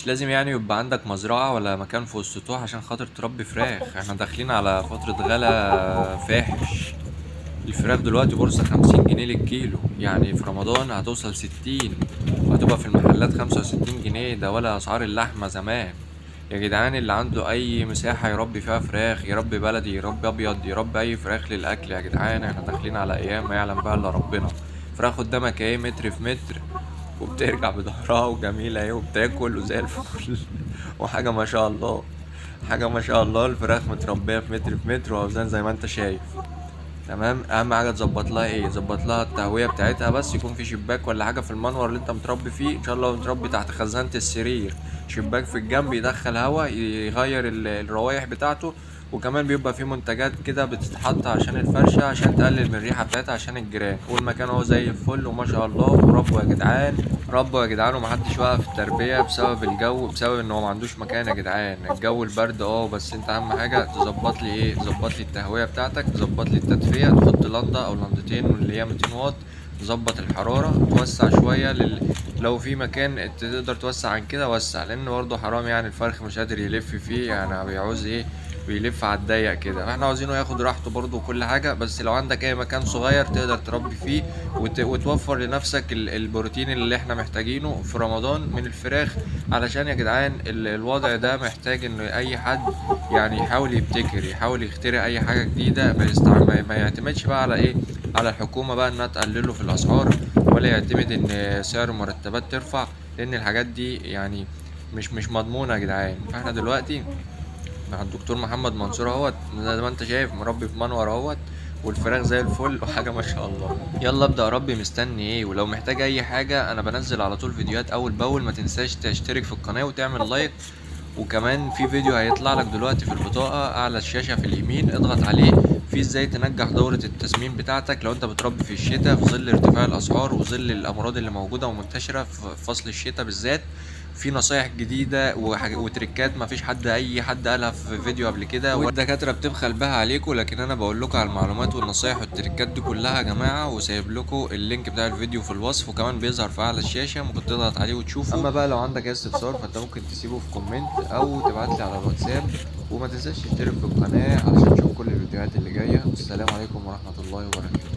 مش لازم يعني يبقى عندك مزرعة ولا مكان في السطوح عشان خاطر تربي فراخ. احنا داخلين على فترة غلا فاحش. الفراخ دلوقتي بورصة 50 جنيه للكيلو، يعني في رمضان هتوصل 60، وهتبقى في المحلات 65 جنيه. ده ولا أسعار اللحمة زمان. يا جدعان، اللي عنده أي مساحة يربي فيها فراخ، يربي بلدي، يربي أبيض، يربي أي فراخ للأكل. يا جدعان احنا داخلين على أيام ما يعلم بها إلا ربنا. فراخ قدامك ايه، متر في متر، وبترجع بظهرها وجميلة ايه، وبتاكل وزي الفل وحاجة ما شاء الله. حاجة ما شاء الله. الفراخ متربية في متر في متر، وأوزان زي ما انت شايف. تمام. اهم حاجه تظبط لها ايه، تظبط لها التهويه بتاعتها، بس يكون في شباك ولا حاجه في المنور اللي انت متربي فيه. ان شاء الله متربي تحت خزانه السرير، شباك في الجنب يدخل هواء يغير الروايح بتاعته. وكمان بيبقى في منتجات كده بتتحط عشان الفرشه، عشان تقلل من الريحه بتاعتها عشان الجيران. والمكان هو زي الفل وما شاء الله. وربوا يا جدعان، ربوا يا جدعان. ومحدش وقف التربيه بسبب الجو، بسبب ان هو ما عندوش مكان. يا جدعان الجو البرد بس انت اهم حاجه تظبط لي ايه، تظبط لي التهويه بتاعتك، تظبط لي التدفئه، تحط لنده او لندتين من اللي هي 200 واط. تظبط الحراره، توسع شويه لو في مكان تقدر توسع عن كده وسع، لان برضه حرام يعني الفرخ مش قادر يلف فيه، يعني بيعوز ايه، بيلف على الضيق كده. فاحنا عاوزينه ياخد راحته برضه وكل حاجه. بس لو عندك اي مكان صغير تقدر تربي فيه وتوفر لنفسك البروتين اللي احنا محتاجينه في رمضان من الفراخ. علشان يا جدعان الوضع ده محتاج ان اي حد يعني يحاول يبتكر، يحاول يخترع اي حاجة جديدة. ما يعتمدش بقى على ايه، على الحكومة بقى انها تقلله في الاسعار، ولا يعتمد ان سعر المرتبات ترفع، لان الحاجات دي يعني مش مضمونة يا جدعان. فاحنا دلوقتي مع الدكتور محمد منصور اهوت، زي ما انت شايف مربي في منور اهوت، والفراخ زي الفل وحاجة ما شاء الله. يلا ابدأ ربي، مستني ايه؟ ولو محتاج اي حاجة انا بنزل على طول فيديوهات اول باول. ما تنساش تشترك في القناة وتعمل لايك. وكمان في فيديو هيطلع لك دلوقتي في البطاقة اعلى الشاشة في اليمين، اضغط عليه، في ازاي تنجح دورة التسمين بتاعتك لو انت بتربي في الشتاء في ظل ارتفاع الاسعار وظل الامراض اللي موجودة ومنتشرة في فصل الشتاء بالذات. في نصايح جديدة وتريكات مفيش اي حد قالها في فيديو قبل كده، والدكاترة بتبخل بها عليكم. لكن انا بقول لكم على المعلومات والنصايح والتريكات دي كلها يا جماعة، وسايب لكم اللينك بتاع الفيديو في الوصف، وكمان بيظهر في اعلى الشاشة، ممكن تضغط عليه وتشوفه. اما بقى لو عندك اي استفسار فانت ممكن تسيبه في كومنت او تبعتلي على الواتساب. وما تنساش تشترك في القناة علشان تشوف كل الفيديوهات اللي جاية. والسلام عليكم ورحمة الله وبركاته.